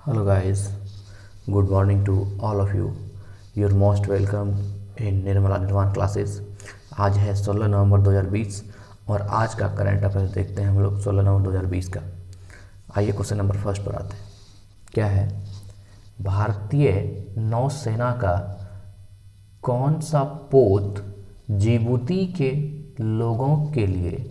Hello guys, good morning to all of you. You're most welcome in Nirmala निर्वाण classes. आज है 16 नवंबर 2020 और आज का करंट अफेयर्स देखते हैं हम लोग 16 नवंबर 2020 का। आइए क्वेश्चन नंबर फर्स्ट पर आते हैं। क्या है? भारतीय नौसेना का कौन सा पोत जिबूती के लोगों के लिए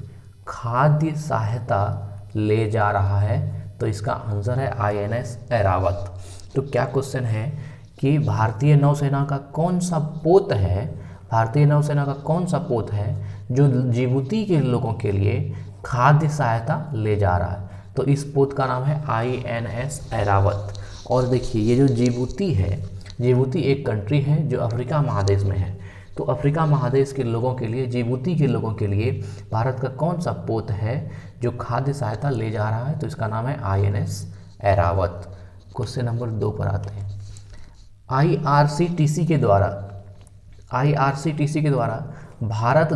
खाद्य सहायता ले जा रहा है? तो इसका आंसर है INS ऐरावत। तो क्या क्वेश्चन है कि भारतीय नौसेना का कौन सा पोत है, भारतीय नौसेना का कौन सा पोत है जो जिबूती के लोगों के लिए खाद्य सहायता ले जा रहा है? तो इस पोत का नाम है INS ऐरावत। और देखिए ये जो जिबूती है, जिबूती एक कंट्री है जो अफ्रीका महादेश में है। तो अफ्रीका महादेश के लोगों के लिए, जिबूती के लोगों के लिए भारत का कौन सा पोत है जो खाद्य सहायता ले जा रहा है? तो इसका नाम है INS ऐरावत। क्वेश्चन नंबर 2 पर आते हैं। IRCTC के द्वारा भारत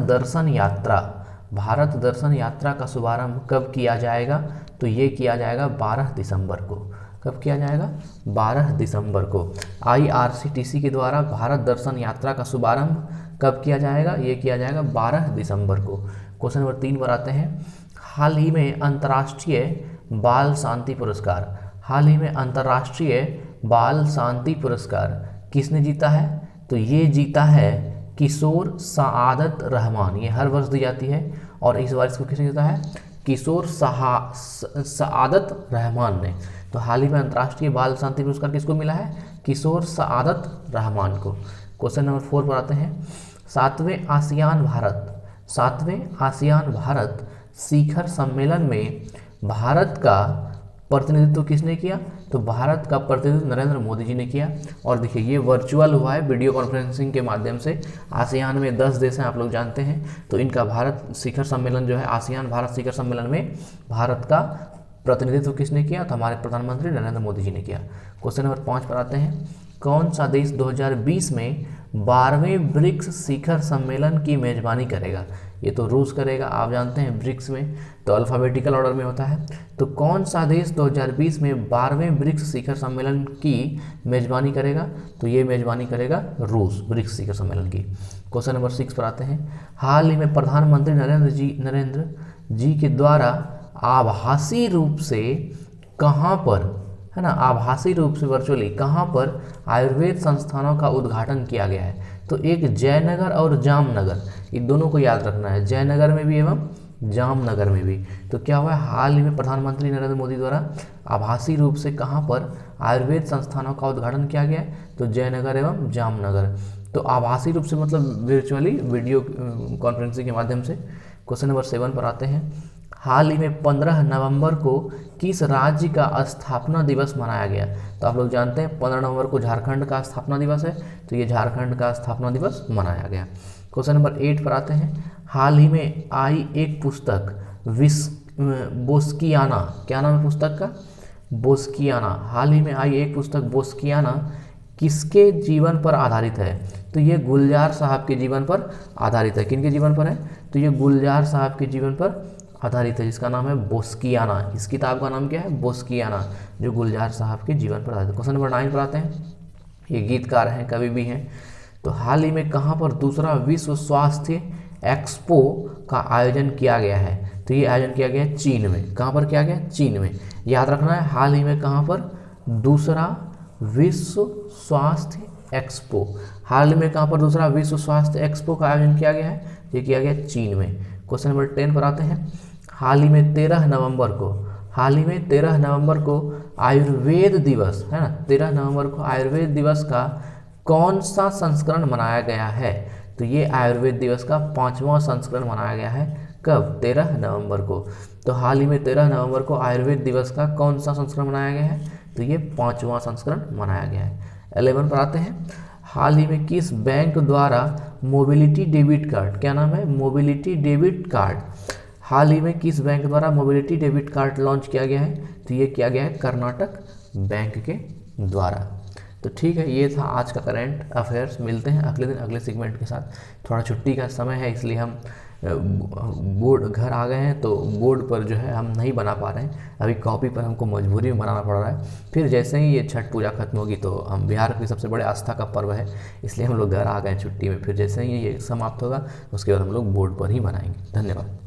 दर्शन यात्रा का शुभारंभ कब किया जाएगा? तो ये किया जाएगा 12 दिसंबर को। कब किया जाएगा? 12 दिसंबर को। IRCTC के द्वारा भारत दर्शन यात्रा का शुभारंभ कब किया जाएगा? ये किया जाएगा 12 दिसंबर को। क्वेश्चन नंबर 3 पर आते हैं। हाल ही में अंतर्राष्ट्रीय बाल शांति पुरस्कार किसने जीता है? तो ये जीता है किशोर सआदत रहमान। ये हर वर्ष दी जाती है और इस बार इसको किसने जीता है? किशोर सआदत रहमान ने। तो हाल ही में अंतर्राष्ट्रीय बाल शांति पुरस्कार किसको मिला है? किशोर सआदत रहमान को। क्वेश्चन नंबर 4 पर आते हैं। 7वें आसियान भारत शिखर सम्मेलन में भारत का प्रतिनिधित्व किसने किया? तो भारत का प्रतिनिधित्व नरेंद्र मोदी जी ने किया। और देखिए ये वर्चुअल हुआ है, वीडियो कॉन्फ्रेंसिंग के माध्यम से। आसियान में 10 देश हैं, आप लोग जानते हैं। तो इनका भारत शिखर सम्मेलन जो है, आसियान भारत शिखर सम्मेलन में भारत का प्रतिनिधित्व किसने किया? तो हमारे प्रधानमंत्री नरेंद्र मोदी जी ने किया। क्वेश्चन नंबर 5 पर आते हैं। कौन सा देश 2020 में 12वें ब्रिक्स शिखर सम्मेलन की मेजबानी करेगा? ये तो रूस करेगा, आप जानते हैं। ब्रिक्स में तो अल्फ़ाबेटिकल ऑर्डर में होता है। तो कौन सा देश 2020 में 12वें ब्रिक्स शिखर सम्मेलन की मेजबानी करेगा? तो ये मेजबानी करेगा रूस, ब्रिक्स शिखर सम्मेलन की। क्वेश्चन नंबर 6 पर आते हैं। हाल ही में प्रधानमंत्री नरेंद्र जी के द्वारा आभासी रूप से कहाँ पर, है ना, आभासी रूप से वर्चुअली कहाँ पर आयुर्वेद संस्थानों का उद्घाटन किया गया है? तो एक जयनगर और जामनगर, इन दोनों को याद रखना है, जयनगर में भी एवं जामनगर में भी। तो क्या हुआ है? हाल ही में प्रधानमंत्री नरेंद्र मोदी द्वारा आभासी रूप से कहाँ पर आयुर्वेद संस्थानों का उद्घाटन किया गया है? तो जयनगर एवं जामनगर। तो आभासी रूप से मतलब वर्चुअली, वीडियो कॉन्फ्रेंसिंग के माध्यम से। क्वेश्चन नंबर 7 पर आते हैं। हाल ही में 15 नवंबर को किस राज्य का स्थापना दिवस मनाया गया? तो आप लोग जानते हैं 15 नवंबर को झारखंड का स्थापना दिवस है। तो ये झारखंड का स्थापना दिवस मनाया गया। क्वेश्चन नंबर 8 पर आते हैं। हाल ही में आई एक पुस्तक बोस्कियाना, क्या नाम है पुस्तक का? बोस्कियाना। हाल ही में आई एक पुस्तक बोस्कियाना किसके जीवन पर आधारित है? तो ये गुलजार साहब के जीवन पर आधारित है। किनके जीवन पर है? तो ये गुलजार साहब के जीवन पर आधारित है, जिसका नाम है बोस्कियाना। इस किताब का नाम क्या है? बोस्कियाना, जो गुलजार साहब के जीवन पर आधारित है। क्वेश्चन नंबर 9 पर आते हैं। ये गीतकार हैं, कवि भी हैं। तो हाल ही में कहाँ पर दूसरा विश्व स्वास्थ्य एक्सपो का आयोजन किया गया है? तो ये आयोजन किया गया है चीन में। कहाँ पर किया गया? चीन में। याद रखना है, हाल ही में कहाँ पर दूसरा विश्व स्वास्थ्य एक्सपो, हाल में कहाँ पर दूसरा विश्व स्वास्थ्य एक्सपो का आयोजन किया गया है? ये किया गया चीन में। क्वेश्चन नंबर 10 पर आते हैं। हाल ही में 13 नवंबर को आयुर्वेद दिवस, है ना, 13 नवंबर को आयुर्वेद दिवस का कौन सा संस्करण मनाया गया है? तो ये आयुर्वेद दिवस का 5वां संस्करण मनाया गया है। कब? 13 नवंबर को। तो हाल ही में 13 नवंबर को आयुर्वेद दिवस का कौन सा संस्करण मनाया गया है? तो ये 5वां संस्करण मनाया गया है। 11 पर आते हैं। हाल ही में किस बैंक द्वारा मोबिलिटी डेबिट कार्ड, क्या नाम है? Mobility debit card. हाल ही में किस बैंक द्वारा मोबिलिटी डेबिट कार्ड लॉन्च किया गया है? तो ये किया गया है कर्नाटक बैंक के द्वारा। तो ठीक है, ये था आज का करंट अफेयर्स। मिलते हैं अगले दिन अगले सेगमेंट के साथ। थोड़ा छुट्टी का समय है इसलिए हम बोर्ड घर आ गए हैं, तो बोर्ड पर जो है हम नहीं बना पा रहे हैं, अभी कॉपी पर हमको मजबूरी में बनाना पड़ रहा है। फिर जैसे ही ये छठ पूजा खत्म होगी तो हम बिहार की सबसे बड़े आस्था का पर्व है, इसलिए हम लोग घर आ गए छुट्टी में। फिर जैसे ही ये समाप्त होगा उसके बाद हम लोग बोर्ड पर ही बनाएंगे। धन्यवाद।